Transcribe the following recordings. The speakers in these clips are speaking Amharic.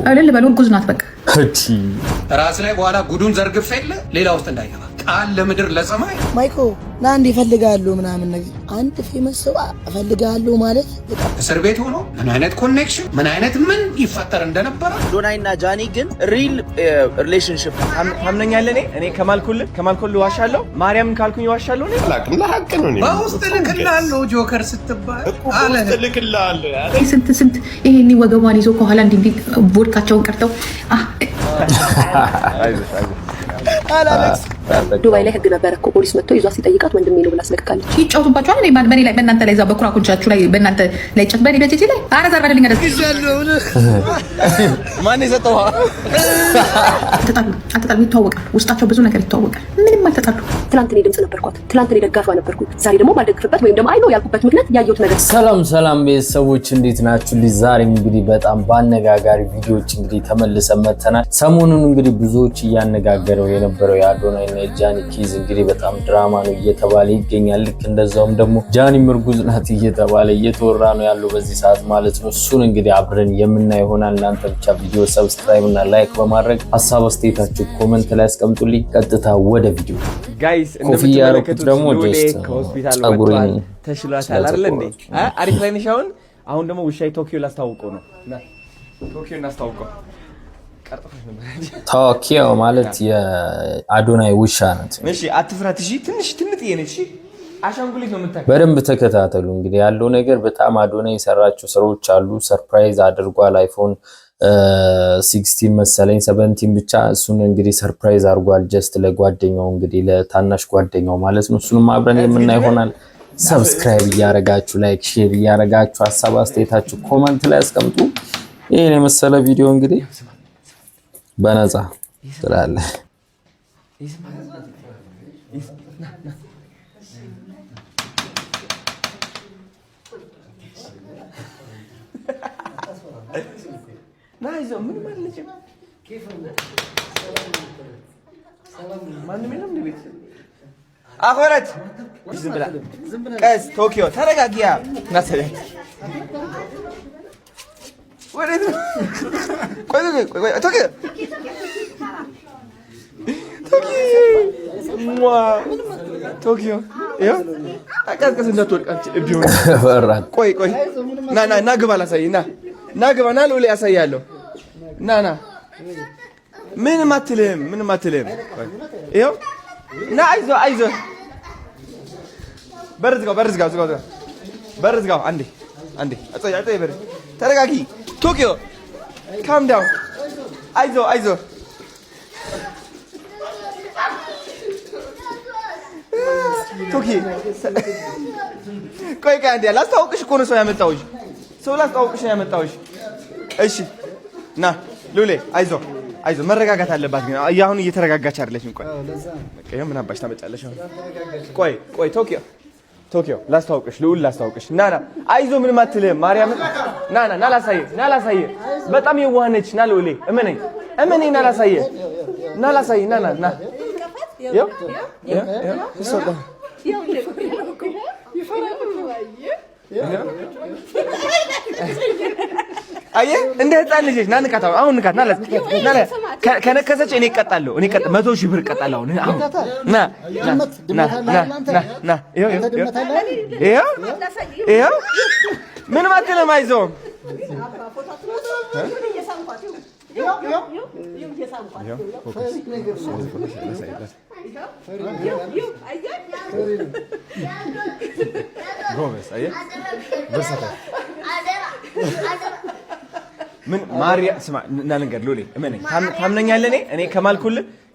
አይደል በሉ እርጉዝ ናት በቃ ራስ ላይ በኋላ ጉዱን ዘርግፍ የለ ሌላ ውስጥ እንዳይገባ ቃል ለምድር ለሰማይ ማይኮ ለአንድ ይፈልጋሉ ምናምን ነገር አንድ ፌመስ ሰው እፈልጋለሁ ማለት እስር ቤት ሆኖ ምን አይነት ኮኔክሽን ምን አይነት ምን ይፈጠር እንደነበረ ዶናይና ጃኒ ግን ሪል ሪሌሽንሺፕ ታምነኛለህ? እኔ ከማልኩልህ ዋሻለሁ፣ ማርያምን ካልኩኝ ዋሻለሁ። እኔ አላቅም ለሐቅ ነው። እኔ በውስጥ ልክልሃለሁ ጆከር ስትባል አለ ልክልሃለሁ። ስንት ይሄን ወገቧን ይዞ ከኋላ እንዲህ ቦድካቸውን ቀርተው አላለክስ ዱባይ ላይ ህግ ነበረ እኮ ፖሊስ መጥቶ ይዟት ሲጠይቃት ወንድሜ ነው ብላ አስለቅቃለች። ይጫወቱባቸዋል። እኔ በእኔ ላይ በእናንተ ላይ እዛ በኩራኩንቻችሁ ላይ በእናንተ ላይ ጫት በእኔ በጀቴ ላይ አረዛ በደልኝ አደረገ ማን የሰጠው አልተጣሉ ይተዋወቃል። ውስጣቸው ብዙ ነገር ይተዋወቃል። ምንም አልተጣሉ። ትላንት እኔ ድምፅ ነበርኳት፣ ትላንት እኔ ደጋፊዋ ነበርኩ። ዛሬ ደግሞ ባልደግፍበት ወይም ደግሞ አይ ነው ያልኩበት ምክንያት ያየሁት ነገር። ሰላም ቤተሰቦች እንዴት ናችሁ? ዛሬ እንግዲህ በጣም በአነጋጋሪ ቪዲዮዎች እንግዲህ ተመልሰን መጥተናል። ሰሞኑን እንግዲህ ብዙዎች እያነጋገረው የነበረው የአዶናይ እና የጃኒ ኬዝ እንግዲህ በጣም ድራማ ነው እየተባለ ይገኛል። ልክ እንደዛውም ደግሞ ጃኒ ምርጉዝ ናት እየተባለ እየተወራ ነው ያለው በዚህ ሰዓት ማለት ነው። እሱን እንግዲህ አብረን የምናይ ይሆናል። እናንተ ብቻ ቪዲዮ ሰብስክራይብ እና ላይክ በማድረግ ሀሳብ አስተያየታችሁ ኮሜንት ላይ አስቀምጡልኝ። ቀጥታ ወደ ቪዲዮ ጋይስ። እንደምትመለከቱት ደግሞ ከሆስፒታል ወጥቷል፣ ተሽሏታል አይደል እንዴ? አሪፍ ላይ ነሽ አሁን ደግሞ ውሻይ ቶኪዮ ላስታውቀው ነው። ቶኪዮ እናስታውቀው። ቶኪዮ ማለት የአዶናይ ውሻ ናት። እሺ አትፍራት። እሺ ትንሽ ትንጥዬ ነች። እሺ አሻንጉሊት ነው የምታውቀው። በደንብ ተከታተሉ። እንግዲህ ያለው ነገር በጣም አዶናይ የሰራቸው ስራዎች አሉ። ሰርፕራይዝ አድርጓል። አይፎን 16 መሰለኝ 17 ብቻ እሱን እንግዲህ ሰርፕራይዝ አድርጓል። ጀስት ለጓደኛው እንግዲህ ለታናሽ ጓደኛው ማለት ነው። እሱንም አብረን የምናይ ይሆናል። ሰብስክራይብ እያረጋችሁ ላይክ ሼር እያረጋችሁ ሀሳብ አስተያየታችሁ ኮሜንት ላይ አስቀምጡ። ይሄን የመሰለ ቪዲዮ እንግዲህ በነፃ ስላለ ናይዞ ምን ማለት ነው? ማንም የለም ነው ቤት አኸረት ዝም ብላ ቀስ ቶኪዮ ተረጋጊያ ናሰለኝ ወሬት ቆይ ቶኪዮ ቶኪዮ ይኸው አቀዝቅዝ እንዳትወድቃች ቢሆን ፈራን። ቆይ ና ግባ ላሳይህ። ና ግባ ና ሉሊ ያሳያለሁ። ና ምንም አትልም። ይኸው ና አይዞህ በር ዝጋው አንዴ አጸይ በር ተረጋጊ ቶኪዮ ካም ዳውን አይዞህ ቶኪ ቆይ አንዴ ላስታውቅሽ እኮ ነው ሰው ላስታውቅሽ ነው ያመጣሁሽ። እሺ ና ሉሌ አይዞህ መረጋጋት አለባት። ግን አሁን እየተረጋጋች አይደለችም። ቆይ ምን አባሽ ታመጫለሽ አሁን? ቆይ ቶኪዮ ላስታውቅሽ ና አይዞህ ምንም አትልም። ማርያም ና ላሳየህ በጣም የዋህ ነች። ና ሉሌ እመነኝ ና ላሳየህ ና አየህ እንደ ህፃን ልጅ ና ንካት። አሁን ንካት ና ከነከሰች እኔ እቀጣለሁ። 100,000 ብር እቀጣለሁ። አሁን ና ይኸው ምንም አትልም። አይዞህ ምን ማርያ ስማ እና ነገር ሉሊ እመነኝ ታምነኛለህ? እኔ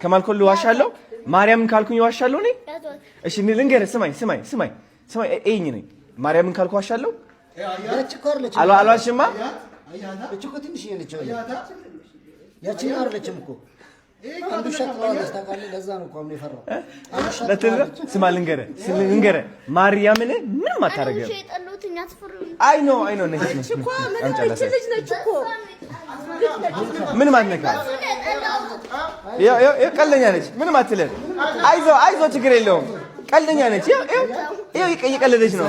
ከማልኩልህ ዋሻለሁ፣ ማርያምን ካልኩኝ ዋሻለሁ። እኔ እሺ ልንገርህ፣ ስማኝ እይኝ ነኝ። ማርያምን ካልኩ ዋሻለሁ አልዋሽማ። እቺ እኮ ትንሽ ነች። ያቺ አይደለችም እኮ አንዱ ሸጥዋለች ታውቃለህ። ለዛ ነው እኮ ነው የፈራው። ስማ ልንገርህ ማርያምን ምንም አታረገም። አይ ኖ ነች እኮ ልጅ ነች እኮ ምንም አትነካም። ቀልደኛ ነች፣ ምንም አትልም። አይዞህ ችግር የለውም። ቀልደኛ ነች። ይኸው እየቀለደች ነው።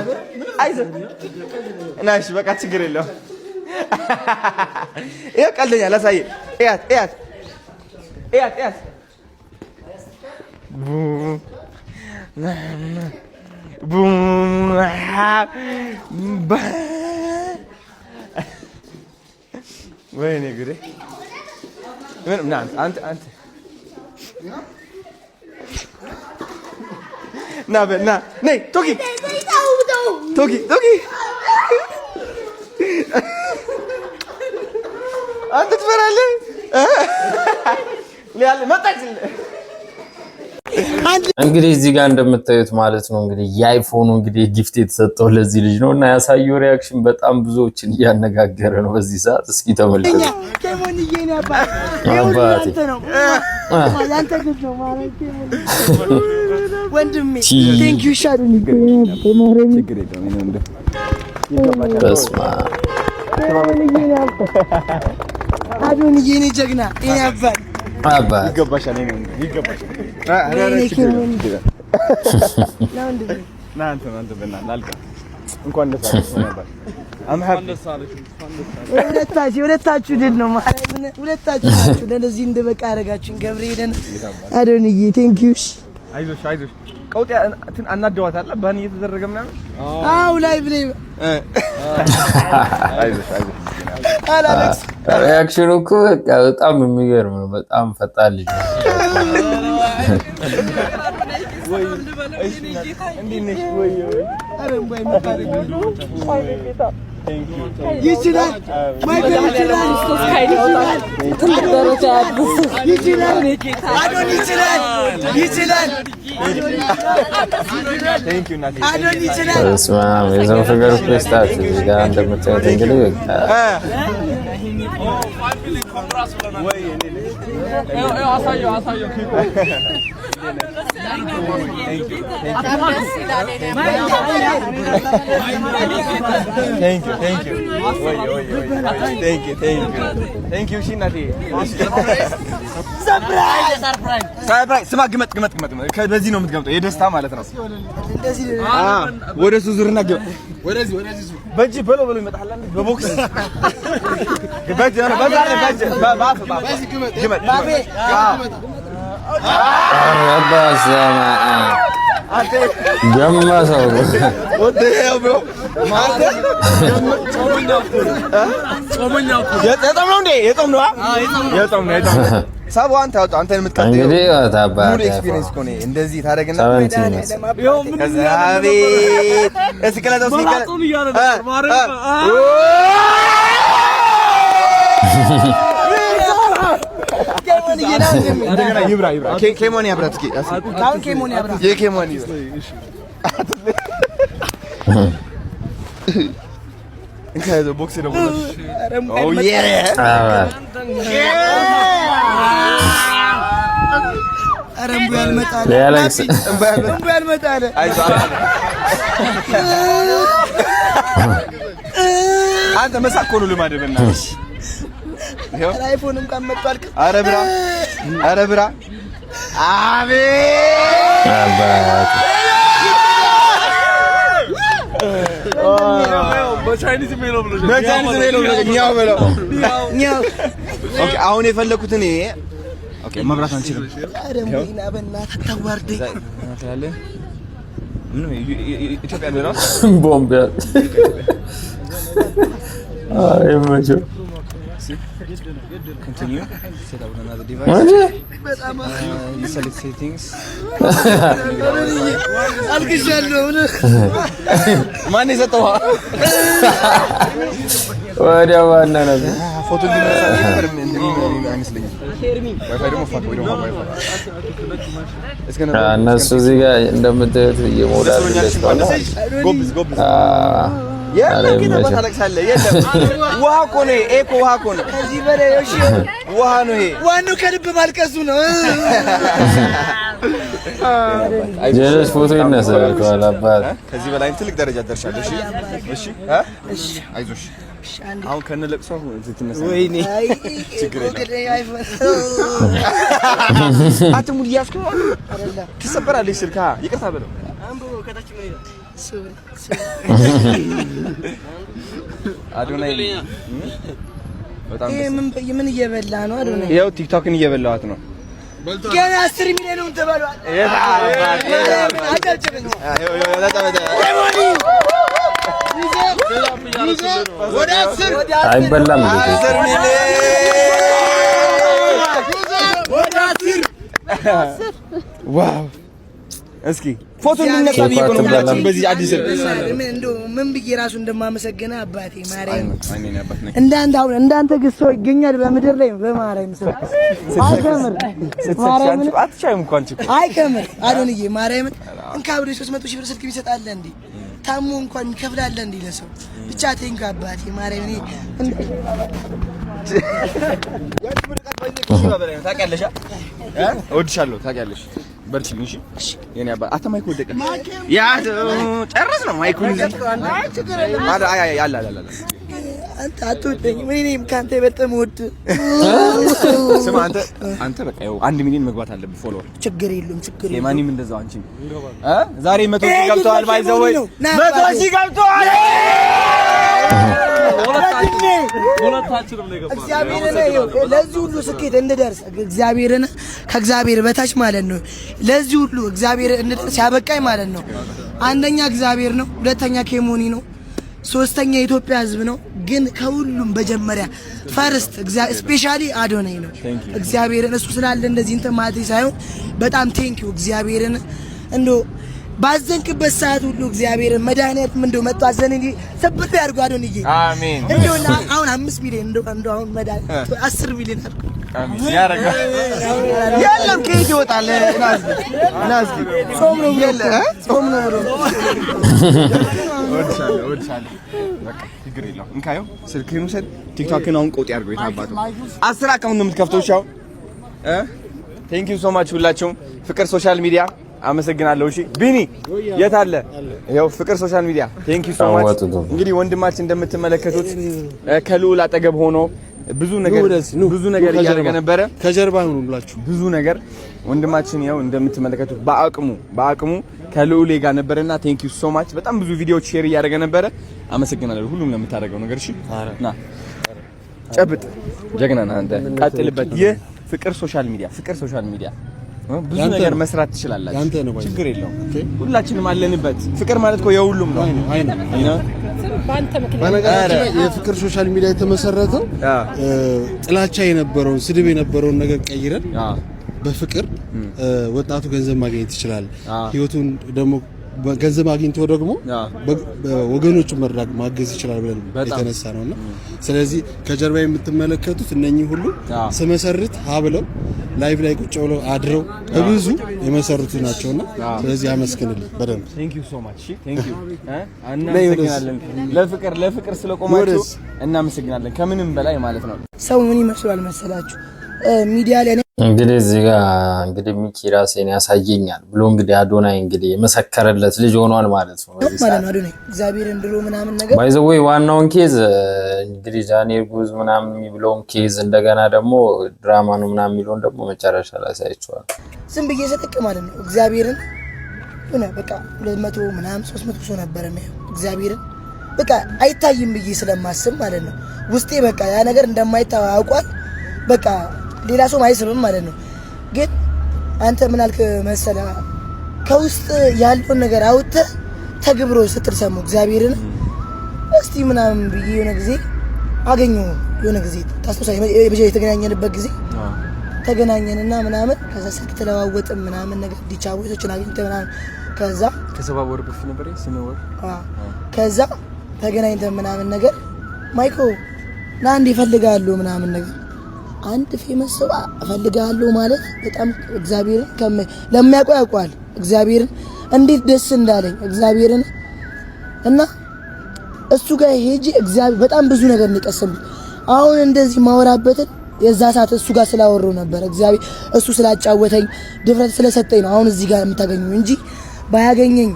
አይዞህ እና እሺ በቃ ችግር የለውም። ይሄ ቀልደኛ ላሳይ እያት እያት እያት እያት ወይኔ ጉዴ ምን አንተ ና በና ነይ ቶኪ አንተ ትፈራለህ ሊያል መጣች እንግዲህ እዚህ ጋር እንደምታዩት ማለት ነው እንግዲህ የአይፎኑ እንግዲህ ጊፍት የተሰጠው ለዚህ ልጅ ነው እና ያሳየው ሪአክሽን በጣም ብዙዎችን እያነጋገረ ነው በዚህ ሰዓት። እስኪ ተመልከቱ። አዶንዬ እኔ ጀግና እኔ አባት አባት ይገባሻል ይገባሻል። ሁለታችሁ ድል ነው ማለት ሁለታችሁ ናችሁ ለዚህ እንደበቃ ያደረጋችሁን ገብርኤልን አዶንዬ ቴንክ ዩ። አይዞሽ አይዞሽ ቀውጥ አናደዋታል ባን እየተደረገ ምናምን አው ላይ ብለ አይዞሽ አይዞሽ አላለክስ ሪአክሽኑ እኮ በጣም የሚገርም ነው። በጣም ፈጣን ልጅ ነው። ወይ እሺ እንዴት ነሽ? ወይ አረንባይ መጣሪያ ይችላል ማይከለክላል ይችላል ትልቅ ደረጃ ያድርስ ይችላል አዶን ይችላል ቴንክ ዩ ናቲ አዶን ይችላል በስመ አብ የዘው ፍቅር ፕሬስታት እዚህ ጋር እንደምታዩት እንግዲህ ወይ አሳየው Thank you ሽናቴ ሰርፕራይዝ ስማ ግመጥ በዚህ ነው የምትገምጠው የደስታ ማለት ነው እንደዚህ ወደሱ ዙርና ግመጥ ወደዚህ ዙር በእጅ በሎ ይመጣል አንዴ በቦክስ በእጅ ባፍ ግመጥ አባሰማ ገማሰው what the hell bro የጾም ነው እንዴ የጾም ነው ሳቧን ታውጣ አንተን የምትቀጥለው እንግዲህ ታባታ ሙሉ ኤክስፒሪየንስ ኮኔ እንደዚህ ታረጋግና አቤት እስከላው እንደገና ይብራ ኬሞኒ ያብራት እስኪ ካሁን ኬሞኒ ያብራት የኬሞኒ እንካይዞ ቦክስ ነው ኦ ዬ አረምቡ ያልመጣለ ለያለክስ አረምቡ ያልመጣለ አይዞ አንተ መሳኮኑ ለማደበና አይፎንም ቀመጣል አረ ብራ አቤት አባት በቻይኒዝ ሜሎ ኛው ብለው ኦኬ አሁን የፈለኩት እኔ ኦኬ መብራት አንችልም አረምቡና በእናትህ ታዋርደኝ ታለ ምን ኢትዮጵያ ነው ቦምብ አይመቹ continue set up another device you select settings አልግሻለሁ ማን ይሰጠው ወዲያ ዋና ነበር ፎቶ እንዲነሳ አይመስለኝም ዋይፋይ ደግሞ ፋክ ወይ ደግሞ ዋይፋይ እነሱ እዚህ ጋር እንደምታዩት እየሞላሉ ጎብዝ የለም ታለቅሳለህ የለም ውሃ እኮ ነው ኤኮ ውሃ እኮ ነው ከዚህ በላይ እሺ ውሃ ነው ይሄ ዋናው ከልብ ማልቀሱ ነው ጀለስ ፎቶ ይነሳል ከኋላ አባት ከዚህ በላይ ትልቅ ደረጃ ደርሻለሽ እሺ እሺ አይዞሽ አሁን ከነለቅሶ እዚህ ትነሳለህ ወይኔ ችግር የለም አትሙል ያስከው ትሰበራለሽ ስልካ ይቅርታ በለው አንቦ ከታች ምን ይላል አዶናይ በጣም ምን እየበላ ነው አዶናይ? ይኸው ቲክቶክን እየበላዋት ነው። ገና 10 ሚሊዮን ተበሏል። አይበላም ዋው እስኪ ፎቶ እንነሳ ብዬ ነው ማለት በዚህ አዲስ ምን ብዬ ራሱ እንደማመሰግነ አባቴ ማርያም እንዳንተ ግሶ ይገኛል በምድር ላይ በማርያም ሰው አይከምር ማርያም አትቻይም እንኳን አይከምር አዶንዬ ማርያም እንካ ብሎ 300 ሺህ ብር ስልክ ቢሰጣለ እንዴ ታሙ እንኳን ይከፍላል እንዴ ለሰው ብቻ ተንካ አባቴ ማርያም እኔ ታውቂያለሽ እወድሻለሁ ታውቂያለሽ በርቺልኝ እሺ የኔ አባ አታ ማይክ ወደቀ ያ ጨረስ ነው ማይኩን አላ አንተ አትወደኝ ምን እኔም ካንተ በጣም ወድ ስማ አንተ በቃ ያው 1 ሚሊዮን መግባት አለብህ ፎሎወር ችግር የለም የማንም እንደዛው አንቺ ዛሬ 100 ሺህ ገብተዋል ባይዘው 100 ሺህ ገብተዋል ለዚህ ሁሉ ስኬት እንደደርስ እግዚአብሔርን ከእግዚአብሔር በታች ማለት ነው ለዚህ ሁሉ እግዚአብሔር እንደደርስ ያበቃኝ ማለት ነው አንደኛ እግዚአብሔር ነው ሁለተኛ ኬሞኒ ነው ሶስተኛ የኢትዮጵያ ሕዝብ ነው ግን ከሁሉም በመጀመሪያ ፈርስት ስፔሻሊ አዶናይ ነው እግዚአብሔርን እሱ ስላለ እንደዚህ እንትን ማለት ሳይሆን በጣም ቴንኪው እግዚአብሔርን እንዶ ባዘንክበት ሰዓት ሁሉ እግዚአብሔርን መድኃኒዓለም እንደው መጥቶ አዘነኝ ሰብት ያርጉ አዶንዬ አሜን እንደው አሁን 5 ሚሊዮን እንደው አሁን መድኃኒዓለም 10 ሚሊዮን አድርጉ አሜን ያረጋ ያለም ከየት ይወጣል ናዝ ጾም ነው ጾም ነው ወድሻለሁ በቃ ችግር የለውም እንካየው ስልክህን ውሰድ ቲክቶክን አሁን ቆጥ ያርገው የታባቱ 10 አካውንት ነው የምትከፍተው ሻው ቴንክ ዩ ሶ ማች ሁላችሁም ፍቅር ሶሻል ሚዲያ አመሰግናለሁ እሺ ቢኒ የት አለ ይኸው ፍቅር ሶሻል ሚዲያ ቴንክ ዩ ሶ ማች እንግዲህ ወንድማችን እንደምትመለከቱት ከልዑል አጠገብ ሆኖ ብዙ ነገር እያደረገ ነበረ ከጀርባ ሁኑላችሁ ብዙ ነገር ወንድማችን ያው እንደምትመለከቱት በአቅሙ ከልዑል ጋር ነበርና ቴንክ ዩ ሶ ማች በጣም ብዙ ቪዲዮዎች ሼር እያደረገ ነበረ አመሰግናለሁ ሁሉም ለምታደርገው ነገር እሺ ና ጨብጥ ጀግና ነህ አንተ ቀጥልበት ይህ ፍቅር ሶሻል ሚዲያ ብዙ ነገር መስራት ትችላላችሁ ችግር የለውም ሁላችንም አለንበት ፍቅር ማለት እኮ የሁሉም ነው አይነ በነገራችን ላይ የፍቅር ሶሻል ሚዲያ የተመሰረተው ጥላቻ የነበረውን ስድብ የነበረውን ነገር ቀይረን በፍቅር ወጣቱ ገንዘብ ማግኘት ይችላል ህይወቱን ደግሞ ገንዘብ አግኝቶ ደግሞ ወገኖቹን መርዳት ማገዝ ይችላል ብለን የተነሳ ነውና ስለዚህ ከጀርባ የምትመለከቱት እነኚህ ሁሉ ስመሰርት ሀብለው ላይቭ ላይ ቁጭ ብለው አድረው በብዙ የመሰሩት ናቸውና ስለዚህ አመስግንልኝ በደንብ ቴንክ ዩ ሶ ማች ቴንክ ዩ እናመሰግናለን ለፍቅር ስለቆማችሁ እናመሰግናለን ከምንም በላይ ማለት ነው ሰው ምን ይመስላል መሰላችሁ ሚዲያ ላይ እንግዲህ እዚህ ጋር እንግዲህ ሚኪ ራሴን ያሳየኛል ብሎ እንግዲህ አዶናይ እንግዲህ የመሰከረለት ልጅ ሆኗል ማለት ነው አዶናይ እግዚአብሔርን ድሮ ምናምን ነገር ባይ ዘ ወይ ዋናውን ኬዝ እንግዲህ ዳንኤል ጉዝ ምናምን የሚብለውን ኬዝ እንደገና ደግሞ ድራማ ነው ምናምን የሚለውን ደግሞ መጨረሻ ላይ ሳይቻል ዝም ብዬ ሰጠቅ ማለት ነው እግዚአብሔርን ሆነ በቃ 200 ምናምን 300 ሰው ነበር ነው እግዚአብሔርን በቃ አይታይም ብዬ ስለማስብ ማለት ነው ውስጤ በቃ ያ ነገር እንደማይታው አውቋል በቃ ሌላ ሰው ማይስብም ማለት ነው ግን አንተ ምን አልክ መሰለ ከውስጥ ያለውን ነገር አውጥተ ተግብሮ ስትሰሙ እግዚአብሔርን እስቲ ምናምን ብዬ የሆነ ጊዜ አገኘው የሆነ ጊዜ ታስታውሳለህ በጀይ የተገናኘንበት ጊዜ ተገናኘንና ምናምን ከዛ ስልክ ተለዋወጥን ምናምን ነገር ዲቻውቶችን አግኝተን ምናምን ከዛ ከሰባወር በፊት ነበር ስንወር ከዛ ተገናኝተን ምናምን ነገር ማይኮ ና እንደ ይፈልጋሉ ምናምን ነገር አንድ ፌመስ ሰው እፈልጋለሁ ማለት በጣም እግዚአብሔርን ለማያውቀው ያውቃል እግዚአብሔርን እንዴት ደስ እንዳለኝ እግዚአብሔርን እና እሱ ጋር ሄጄ እግዚአብሔር በጣም ብዙ ነገር እንቀሰምኩ አሁን እንደዚህ ማወራበትን የዛ ሰዓት እሱ ጋር ስላወራው ነበር እግዚአብሔር እሱ ስላጫወተኝ ድፍረት ስለሰጠኝ ነው አሁን እዚህ ጋር የምታገኙ እንጂ ባያገኘኝ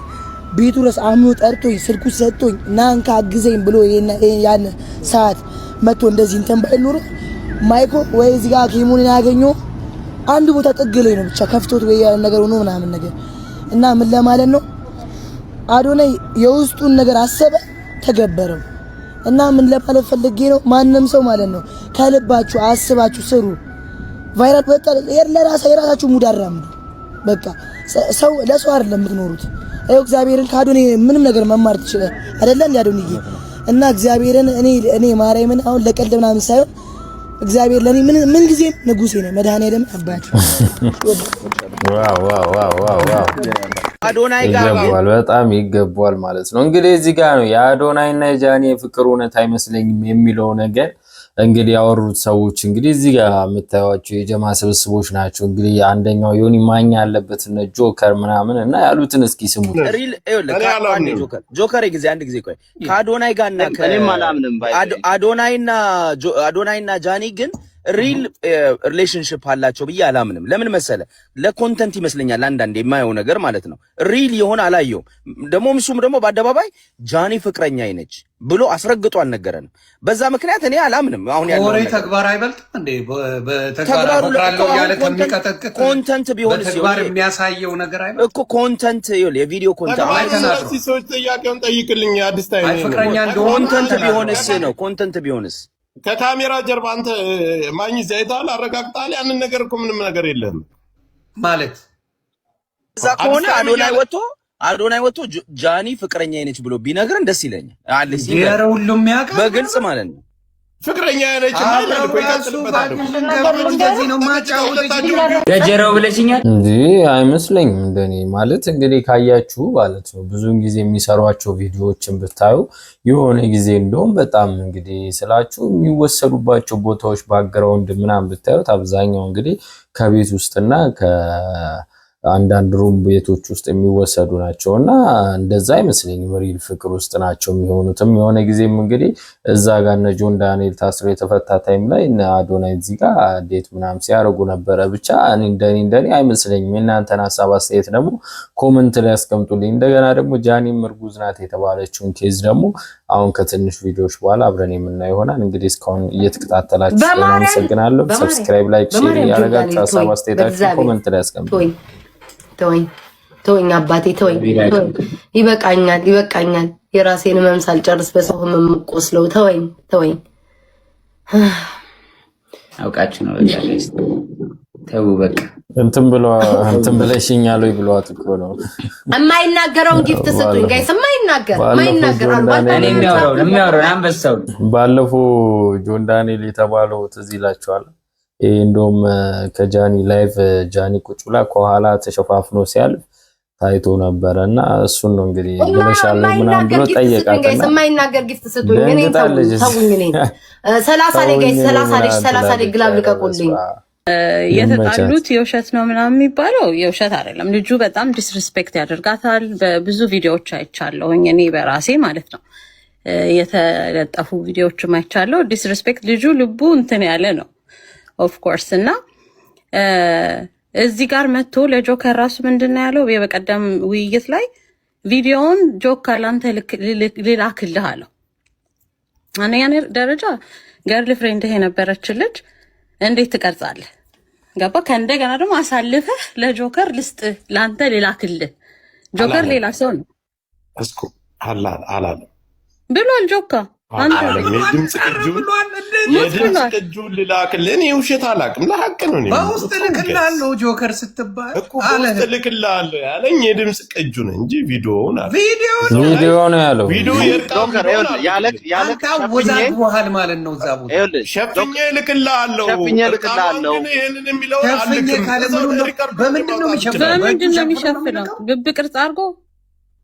ቤቱ ድረስ አምኖ ጠርቶኝ ስልኩ ሰጥቶኝ ናንካ አግዘኝ ብሎ ያን ሰዓት መጥቶ እንደዚህ እንትን ባይል ኖሮ ማይኮ ወይ እዚህ ጋር ኪሙን ያገኘው አንድ ቦታ ጥግ ላይ ነው ብቻ ከፍቶት ወይ ነገር ሆኖ ምናምን ነገር እና ምን ለማለት ነው አዶናይ የውስጡን ነገር አሰበ ተገበረው። እና ምን ለማለት ፈልጌ ነው ማንንም ሰው ማለት ነው ከልባችሁ አስባችሁ ስሩ። ቫይራል ወጣ የራሳችሁ ሙድ አራምዱ። በቃ ሰው ለሰው አይደለም የምትኖሩት። አዩ እግዚአብሔርን ከአዶናይ ምንም ነገር መማር ትችላል አይደል እንዴ አዶናይ? እና እግዚአብሔርን እኔ ማርያምን አሁን ለቀልድ ምናምን ሳይሆን እግዚአብሔር ለኔ ምን ጊዜም ንጉሴ ነው። መድኃኒዓለም አባቴ ዋው አዶናይ ጋር በጣም ይገባዋል ማለት ነው። እንግዲህ እዚህ ጋር ነው የአዶናይና የጃኒ የፍቅር እውነት አይመስለኝም የሚለው ነገር እንግዲህ ያወሩት ሰዎች እንግዲህ እዚህ ጋር የምታዩዋቸው የጀማ ስብስቦች ናቸው። እንግዲህ አንደኛው ዮኒ ማኛ ያለበት እና ጆከር ምናምን እና ያሉትን እስኪ ስሙት። ሪል ጆከር አንድ ጊዜ ቆይ ከአዶናይ ጋርና አዶናይና ጃኒ ግን ሪል ሪሌሽንሺፕ አላቸው ብዬ አላምንም። ለምን መሰለ? ለኮንተንት ይመስለኛል አንዳንዴ የማየው ነገር ማለት ነው። ሪል የሆነ አላየውም። እሱም ደግሞ በአደባባይ ጃኒ ፍቅረኛዬ ነች ብሎ አስረግጦ አልነገረንም። በዛ ምክንያት እኔ አላምንም። አሁን ያለው ወሬ ተግባር አይበልጥም እንዴ? በተግባር አፈቅራለሁ ያለ ከሚቀጠቅጥ ኮንተንት ቢሆንስ ተግባር የሚያሳየው ነገር አይበልጥ እኮ ኮንተንት የቪዲዮ ኮንተንት ሰዎች ጥያቄውን ጠይቅልኝ። አዲስ ታይም ፍቅረኛ እንደሆነ ኮንተንት ቢሆንስ ነው ኮንተንት ቢሆንስ ከካሜራ ጀርባ አንተ ማኝ ዘይታል አረጋግጣል። ያንን ነገር እኮ ምንም ነገር የለም ማለት እዛ ከሆነ አዶናይ ወጥቶ ጃኒ ፍቅረኛዬ ነች ብሎ ቢነግረን ደስ ይለኛል። አለሲ ሁሉም ያውቃል በግልጽ ማለት ነው። ፍቅረኛ ነች ማለት ነው። ይቀጥልበታል። ገጀራው ብለሽኛል እንዴ? አይመስለኝም እንደኔ ማለት እንግዲህ ካያችሁ ማለት ነው ብዙውን ጊዜ የሚሰሯቸው ቪዲዮዎችን ብታዩ የሆነ ጊዜ እንደውም በጣም እንግዲህ ስላችሁ የሚወሰዱባቸው ቦታዎች ባክግራውንድ ምናምን ብታዩት አብዛኛው እንግዲህ ከቤት ውስጥና አንዳንድ ሩም ቤቶች ውስጥ የሚወሰዱ ናቸውና እንደዛ አይመስለኝም ሪል ፍቅር ውስጥ ናቸው የሚሆኑትም። የሆነ ጊዜም እንግዲህ እዛ ጋር እነ ጆን ዳንኤል ታስሮ የተፈታ ታይም ላይ እነ አዶናይ እዚህ ጋር ዴት ምናምን ሲያደርጉ ነበረ። ብቻ እንደኔ አይመስለኝም። የእናንተን ሀሳብ አስተያየት ደግሞ ኮመንት ላይ አስቀምጡልኝ። እንደገና ደግሞ ጃኒም እርጉዝ ናት የተባለችውን ኬዝ ደግሞ አሁን ከትንሽ ቪዲዮዎች በኋላ አብረን የምናየው ይሆናል። እንግዲህ እስካሁን እየተከታተላችሁ አመሰግናለሁ። ሰብስክራይብ፣ ላይክ፣ ሼር ያደረጋችሁ ሀሳብ አስተያየታችሁን ኮመንት ላይ አስቀምጡልኝ። ተወኝ አባቴ ተወኝ። ይበቃኛል። የራሴን ህመም ሳልጨርስ በሰው ህመም ቆስለው ተወኝ። አውቃችሁ ነው ተው በቃ እንትን ብለሽኛል ወይ ብሏት እኮ ነው። የማይናገረውን ጊፍት ስጡኝ ጋይስ። የማይናገር የሚያወራው አንበሳው ባለፈው ጆን ዳንኤል የተባለው ትዝ ይላችኋል። እንደውም ከጃኒ ላይቭ ጃኒ ቁጭ ብላ ከኋላ ተሸፋፍኖ ሲያልፍ ታይቶ ነበርና እሱን ነው እንግዲህ ብለሻል ምናምን ብሎ ጠየቃትና የማይናገር ጊፍት ስጡኝ። እኔ ተውኝ። እኔ 30 ላይ ጋይስ 30 ላይ ግላብ ልቀቁልኝ። የተጣሉት የውሸት ነው ምናምን የሚባለው የውሸት አይደለም። ልጁ በጣም ዲስሪስፔክት ያደርጋታል። በብዙ ቪዲዮዎች አይቻለሁኝ እኔ በራሴ ማለት ነው። የተለጠፉ ቪዲዮዎችም አይቻለሁ። ዲስሪስፔክት ልጁ ልቡ እንትን ያለ ነው ኦፍ ኮርስ። እና እዚህ ጋር መጥቶ ለጆከር ራሱ ምንድነው ያለው? በቀደም ውይይት ላይ ቪዲዮውን ጆከር ላንተ ልላክልህ አለው። አንደኛ ደረጃ ገርል ፍሬንድህ የነበረች ልጅ እንዴት ትቀርጻለህ? ገባ? ከእንደገና ደግሞ አሳልፈህ ለጆከር ልስጥ ላንተ ልላክልህ። ጆከር ሌላ ሰው ነው እስኩ አላለም ብሏል ጆካ የድምፅ ቅጁን ልላክልህ። እኔ ውሸት አላውቅም፣ ለሀቅ ነው። በውስጥ ልክልሃለሁ ጆከር ስትባል በውስጥ ልክልሃለሁ ያለኝ የድምፅ ቅጁ ነው እንጂ ቪዲዮውን ቪዲዮ ነው ያለው። ቪዲዮ ያለቅወዛግቦሃል ማለት ነው። እዛ ቦታ ሸፍኜ ልክልሃለሁ። ይህንን የሚለው በምንድን ነው የሚሸፍነው? ልብ ቅርጽ አድርጎ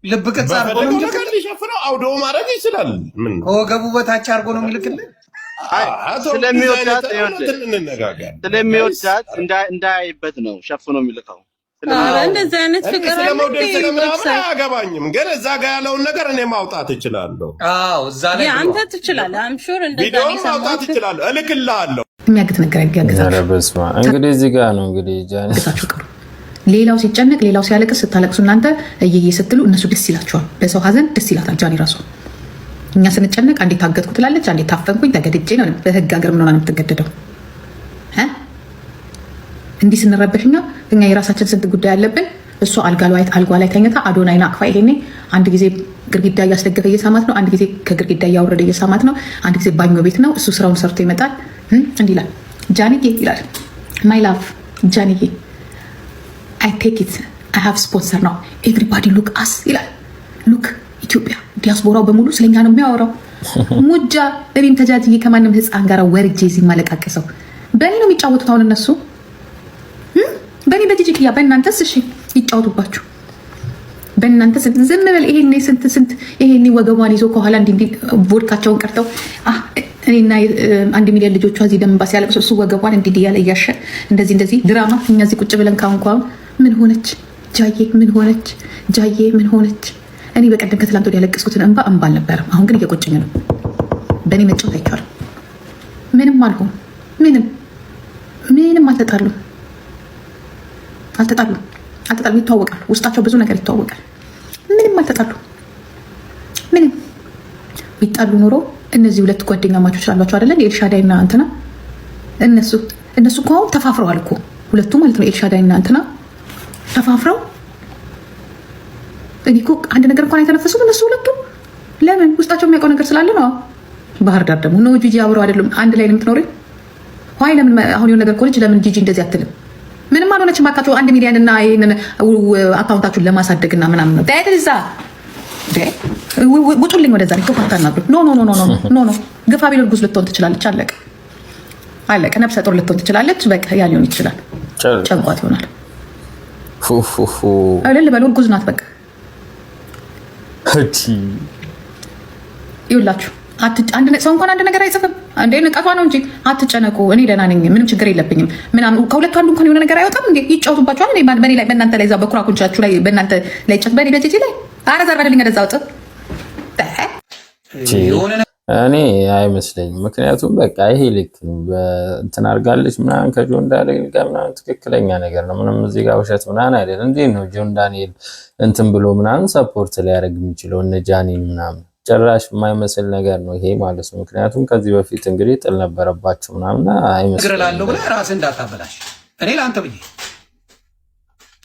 ልብ ቅርጽ አድርጎ ነው ሊሸፍነው። አውዶ ማድረግ ይችላል። ምን ከወገቡ በታች አድርጎ ነው የሚልክልህ። ስለሚወዳት እንዳያይበት ነው ሸፍኖ የሚልከው። እንደዚህ አይነት ፍቅር አያገባኝም፣ ግን እዛ ጋ ያለውን ነገር እኔ ማውጣት እችላለሁ። እዛ ላይ አንተ ትችላለህ። አምሹር ቪዲዮ ማውጣት እችላለሁ፣ እልክልሃለሁ። የሚያግት ነገር ያገዛችሁ እንግዲህ እዚህ ጋር ነው እንግዲህ ጃኒ ሌላው ሲጨነቅ ሌላው ሲያለቅስ ስታለቅሱ እናንተ እየየ ስትሉ እነሱ ደስ ይላቸዋል። በሰው ሀዘን ደስ ይላታል ጃኒ ራሱ። እኛ ስንጨነቅ አንዴ ታገትኩ ትላለች፣ አንዴ ታፈንኩኝ ተገድጄ ነው። በህግ ሀገር ምን ሆና ነው የምትገደደው? እንዲህ ስንረበሽኛ እኛ የራሳችን ስንት ጉዳይ አለብን። እሷ አልጋ ላይ ተኝታ አዶናይን አቅፋ ይሄኔ አንድ ጊዜ ግድግዳ እያስደገፈ እየሳማት ነው፣ አንድ ጊዜ ከግድግዳ እያወረደ እየሳማት ነው፣ አንድ ጊዜ ባኞ ቤት ነው። እሱ ስራውን ሰርቶ ይመጣል። እንዲህ ይላል፣ ጃንዬ ይላል፣ ማይ ላቭ ጃንዬ አይ ቴክ ኢት አይ ሃቭ ስፖንሰር ነው ኤቭሪባዲ ሉክ አስ ይላል። ሉክ ኢትዮጵያ ዲያስፖራው በሙሉ ስለኛ ነው የሚያወራው። ሙጃ እኔም ተጃጅዬ ከማንም ህፃን ጋር ወርጄ እዚህ ማለቃቀሰው በእኔ ነው የሚጫወቱት። አሁን እነሱ በእኔ በጂጂክያ በእናንተስ እሺ ይጫወቱባችሁ። በእናንተ ዝም በል። ይሄኔ ስንት ይሄኔ ወገቧን ይዞ ከኋላ እንዲህ ቮድካቸውን ቀርተው እኔና 1 ሚሊዮን ልጆቿ እዚህ ደም እንባ ሲያለቅሱ እሱ ወገቧን እንዲህ እያለ እያሸ እንደዚህ ድራማ። እኛ እዚህ ቁጭ ብለን ካሁን ምን ሆነች ጃዬ? ምን ሆነች ጃዬ? ምን ሆነች? እኔ በቀደም ከትላንት ወዲያ ያለቀስኩትን እንባ አልነበረም። አሁን ግን እየቆጨኝ ነው። በእኔ መጫወት አይቻልም። ምንም አልሆን፣ ምንም አልተጣሉም። ይተዋወቃሉ። ውስጣቸው ብዙ ነገር ይተዋወቃል። ምንም አልተጣሉ። ምንም ቢጣሉ ኖሮ እነዚህ ሁለት ጓደኛ ማቾች አሏቸው አይደለ? ኤልሻዳይ እና እንትና እነሱ እኮ አሁን ተፋፍረዋል እኮ ሁለቱ ማለት ነው። ኤልሻዳይ እና እንትና ተፋፍረው እኔ እኮ አንድ ነገር እንኳን አይተነፈሱም እነሱ ሁለቱ። ለምን? ውስጣቸው የሚያውቀው ነገር ስላለ ነው። ባህር ዳር ደግሞ ነው ጂጂ አብረው አይደሉም አንድ ላይ ነው የምትኖሪ። ዋይ ለምን አሁን የሆነ ነገር ከሆነች ለምን ጂጂ እንደዚህ አትልም? ምንም አልሆነችም። ባካችሁ 1 ሚሊዮን እና ይሄንን አካውንታችሁን ለማሳደግና ምናምን ነው ታይተልዛ ውጡልኝ ወደዛ ነው ተፋታናሉ። ኖ ግፋ ቢል እርጉዝ ልትሆን ትችላለች። አለቀ። ነፍሰ ጡር ልትሆን ትችላለች። በቃ ያ ሊሆን ይችላል። ጨንቋት ይሆናል። እልል በሉ። እርጉዝ ናት። በቃ ይኸውላችሁ ሰው እንኳን አንድ ነገር አይጽፍም እንዴ? ንቀቷ ነው እንጂ አትጨነቁ። እኔ ደህና ነኝ፣ ምንም ችግር የለብኝም ምናምን። ከሁለቱ አንዱ እንኳን የሆነ ነገር አይወጣም እንዴ? ይጫወቱባቸዋል። በእኔ ላይ በእናንተ ላይ እዛ በኩራኩንቻችሁ ላይ በእናንተ ላይ ጨት በእኔ በጂጂ ላይ አረዛር በደልኝ ወደዛ ወጥ እኔ አይመስለኝም። ምክንያቱም በቃ ይሄ ልክ እንትን አድርጋለች ምናምን ከጆን ዳንኤል ጋር ምናምን ትክክለኛ ነገር ነው። ምንም እዚህ ጋር ውሸት ምናምን አይደለም። እንዴት ነው ጆን ዳንኤል እንትን ብሎ ምናምን ሰፖርት ሊያደርግ የሚችለው እነ ጃኒን ምናምን? ጭራሽ የማይመስል ነገር ነው ይሄ ማለት ነው። ምክንያቱም ከዚህ በፊት እንግዲህ ጥል ነበረባቸው ምናምን አይመስልም። እግርላለሁ ብለህ ራስህ እንዳታበላሽ። እኔ ለአንተ ብዬ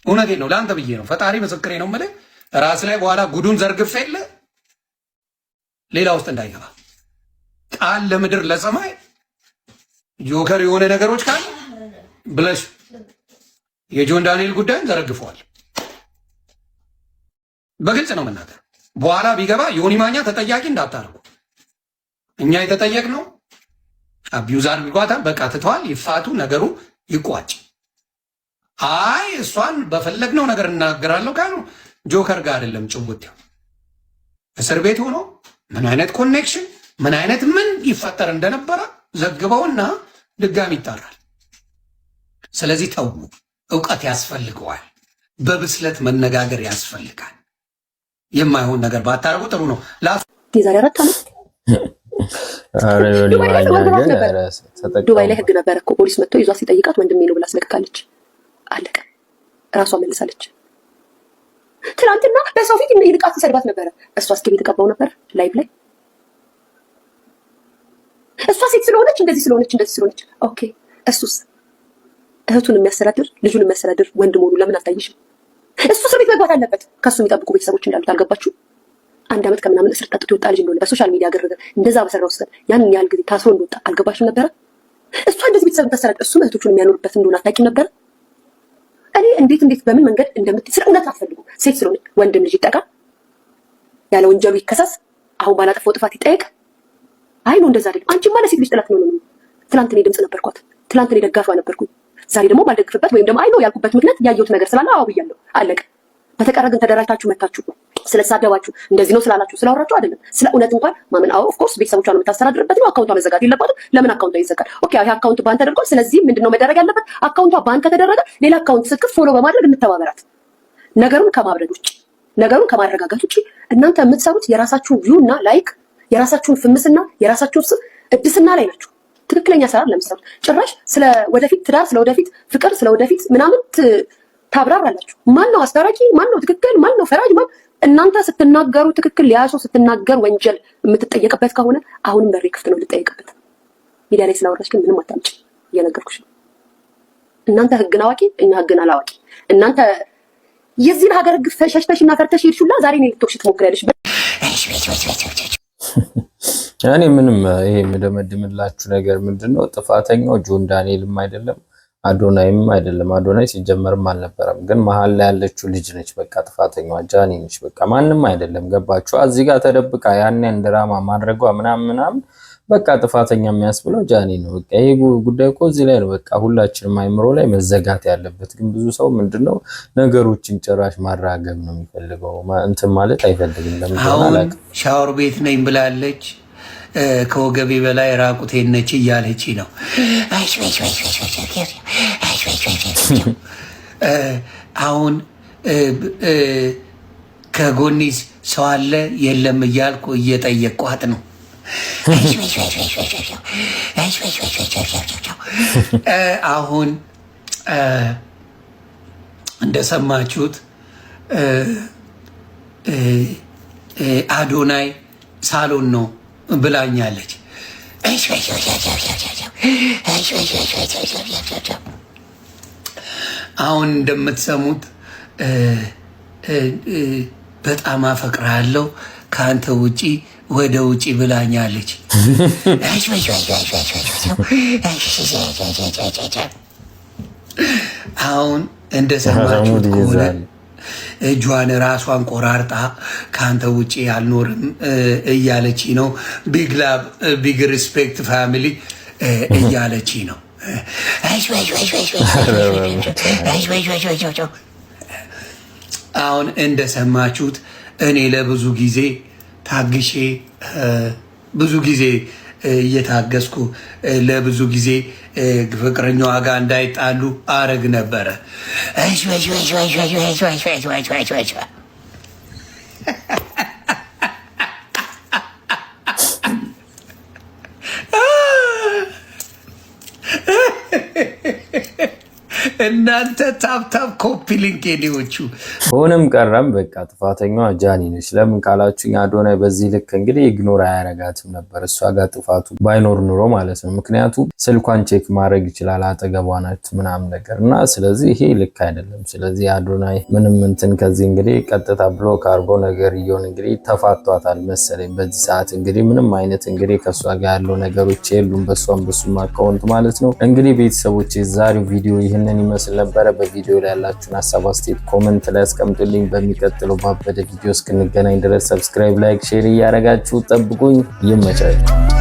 እውነቴን ነው፣ ለአንተ ብዬ ነው። ፈጣሪ ምስክሬ ነው የምልህ። ራስ ላይ በኋላ ጉዱን ዘርግፍ የለ ሌላ ውስጥ እንዳይገባ ቃል ለምድር ለሰማይ ጆከር የሆነ ነገሮች ካለ ብለሽ የጆን ዳንኤል ጉዳይን ዘረግፈዋል። በግልጽ ነው መናገር። በኋላ ቢገባ ዮኒ ማኛ ተጠያቂ እንዳታርጉ። እኛ የተጠየቅነው አቢዩዝ አድርጓታል፣ በቃ ትተዋል፣ ይፋቱ፣ ነገሩ ይቋጭ። አይ እሷን በፈለግነው ነገር እናገራለሁ ካሉ ጆከር ጋር አይደለም ጭውውት። እስር ቤት ሆኖ ምን አይነት ኮኔክሽን ምን አይነት ምን ይፈጠር እንደነበረ ዘግበውና ድጋሚ ይጣራል። ስለዚህ ተው፣ እውቀት ያስፈልገዋል። በብስለት መነጋገር ያስፈልጋል። የማይሆን ነገር ባታረጉ ጥሩ ነው። የዛሬ 4 ዓመት ዱባይ ላይ ህግ ነበረ እኮ ፖሊስ መጥቶ ይዟት ሲጠይቃት ወንድሜ ነው ብላ አስለቅቃለች። አለቀ። እራሷ መልሳለች። ትናንትና በሰው ፊት ይልቃት ተሰድባት ነበረ። እሷ እስኪ ተቀባው ነበር ላይቭ ላይ እሷ ሴት ስለሆነች እንደዚህ ስለሆነች ኦኬ። እሱስ እህቱን የሚያስተዳድር ልጁን የሚያስተዳድር ወንድ መሆኑን ለምን አልታየሽም? እሱ እስር ቤት መግባት አለበት። ከሱ የሚጠብቁ ቤተሰቦች እንዳሉት አልገባችሁ? 1 ዓመት ከምናምን እስር ጠጥቶ የወጣ ልጅ እንደሆነ በሶሻል ሚዲያ ግርግር እንደዛ በሰራው ስህተት ያንን ያህል ጊዜ ታስሮ እንደወጣ አልገባሽም ነበረ? እሷ እንደዚህ ቤተሰብ ታስተዳድር እሱ እህቶቹን የሚያኖርበት እንደሆነ አታውቂም ነበረ? እኔ እንዴት በምን መንገድ ስለ እውነት አትፈልጉ። ሴት ስለሆነ ወንድም ልጅ ይጠቃ፣ ያለ ወንጀሉ ይከሰስ፣ አሁን ባላጠፋው ጥፋት ይጠየቅ። አይ ነው እንደዛ አይደለም። አንቺ ማለት ሴት ልጅ ጥላት ነው። ትላንት እኔ ድምጽ ነበርኳት፣ ትላንት እኔ ደጋፊ ነበርኩኝ። ዛሬ ደግሞ ባልደግፍበት ወይም ደግሞ አይ ነው ያልኩበት ምክንያት ያየሁት ነገር ስላለ አዎ ብያለሁ፣ አለቀ። በተቀረ ግን ተደራጅታችሁ መታችሁ ስለተሳደባችሁ እንደዚህ ነው ስላላችሁ ስላወራችሁ አይደለም። ስለ እውነት እንኳን ማመን አዎ ኦፍ ኮርስ ቤተሰቦቿን የምታስተዳድርበት ነው። አካውንቷ መዘጋት የለባትም። ለምን አካውንቷ ይዘጋል? ኦኬ ይሄ አካውንት ባን ተደርጓል። ስለዚህ ምንድነው መደረግ ያለበት? አካውንቷ ባን ከተደረገ ሌላ አካውንት ስልክ ፎሎ በማድረግ እንተባበራት። ነገሩን ከማብረድ ውጭ ነገሩን ከማረጋጋት ውጭ እናንተ የምትሰሩት የራሳችሁን ቪው እና ላይክ የራሳችሁን ፍምስና የራሳችሁን ስም እድስና ላይ ናችሁ። ትክክለኛ ሰራር ለምትሰሩት ጭራሽ ስለ ወደፊት ትዳር፣ ስለ ወደፊት ፍቅር፣ ስለ ወደፊት ምናምን ታብራራላችሁ። ማን ነው አስታራቂ? ማን ነው ትክክል? ማን ነው ፈራጅ? ማን እናንተ ስትናገሩ ትክክል ሊያሶ ስትናገር ወንጀል የምትጠየቅበት ከሆነ አሁንም በሬ ክፍት ነው ልጠየቅበት። ሚዲያ ላይ ስላወራሽ ግን ምንም አታምጪ፣ እየነገርኩሽ ነው። እናንተ ህግን አዋቂ፣ እኛ ህግን አላዋቂ። እናንተ የዚህን ሀገር ግፍ ሸሽተሽና ፈርተሽ ሄድሽላ ዛሬ ነው ልትወክሽ ትሞክሪያለሽ። እኔ ምንም ይሄ የምደመድምላችሁ ነገር ምንድነው ጥፋተኛው ጆን ዳንኤልም አይደለም አዶናይም አይደለም። አዶናይ ሲጀመርም አልነበረም፣ ግን መሀል ላይ ያለችው ልጅ ነች። በቃ ጥፋተኛዋ ጃኒ ነች። በቃ ማንም አይደለም። ገባችሁ? እዚህ ጋር ተደብቃ ያን ድራማ ማድረጓ ምናምን በቃ ጥፋተኛ የሚያስብለው ጃኒ ነው። በቃ ይሄ ጉዳይ እኮ እዚህ ላይ ነው በቃ ሁላችንም አይምሮ ላይ መዘጋት ያለበት። ግን ብዙ ሰው ምንድነው ነገሮችን ጭራሽ ማራገብ ነው የሚፈልገው፣ እንትን ማለት አይፈልግም። ለምን አላውቅም። ሻወር ቤት ነኝ ብላለች። ከወገቤ በላይ ራቁቴን ነች እያለች ነው። አሁን ከጎኒስ ሰው አለ የለም እያልኩ እየጠየቅኳት ነው። አሁን እንደሰማችሁት አዶናይ ሳሎን ነው ብላኛለች። አሁን እንደምትሰሙት በጣም አፈቅርሃለሁ ከአንተ ውጪ ወደ ውጪ ብላኛለች። አሁን እንደሰማችሁት ከሆነ እጇን ራሷን ቆራርጣ ከአንተ ውጪ አልኖርም እያለች ነው። ቢግ ላቭ ቢግ ሪስፔክት ፋሚሊ እያለች ነው። አሁን እንደሰማችሁት እኔ ለብዙ ጊዜ ታግሼ ብዙ ጊዜ እየታገስኩ ለብዙ ጊዜ ፍቅረኛዋ ጋር እንዳይጣሉ አረግ ነበረ። እናንተ ታፕታፕ ኮፒ ሊንክ ኔዎቹ ሆነም ቀረም በቃ ጥፋተኛዋ ጃኒ ነች። ለምን ካላችሁኝ አዶናይ በዚህ ልክ እንግዲህ ኢግኖር አያረጋትም ነበር እሷ ጋር ጥፋቱ ባይኖር ኑሮ ማለት ነው። ምክንያቱም ስልኳን ቼክ ማድረግ ይችላል አጠገቧ ናት ምናምን ነገር እና ስለዚህ ይሄ ልክ አይደለም። ስለዚህ አዶናይ ምንም እንትን ከዚህ እንግዲህ ቀጥታ ብሎክ አድርጎ ነገር ይሆን እንግዲህ ተፋቷታል መሰለኝ በዚህ ሰዓት እንግዲህ ምንም አይነት እንግዲህ ከሷ ጋር ያለው ነገሮች የሉም በሷም በሱም አካውንት ማለት ነው። እንግዲህ ቤተሰቦች የዛሬው ቪዲዮ ይህንን ይመስል ነበረ። በቪዲዮ ላይ ያላችሁን ሀሳብ አስተያየት ኮሜንት ላይ አስቀምጡልኝ። በሚቀጥለው ባበደ ቪዲዮ እስክንገናኝ ድረስ ሰብስክራይብ፣ ላይክ፣ ሼር እያደረጋችሁ ጠብቁኝ። ይመቻችሁ።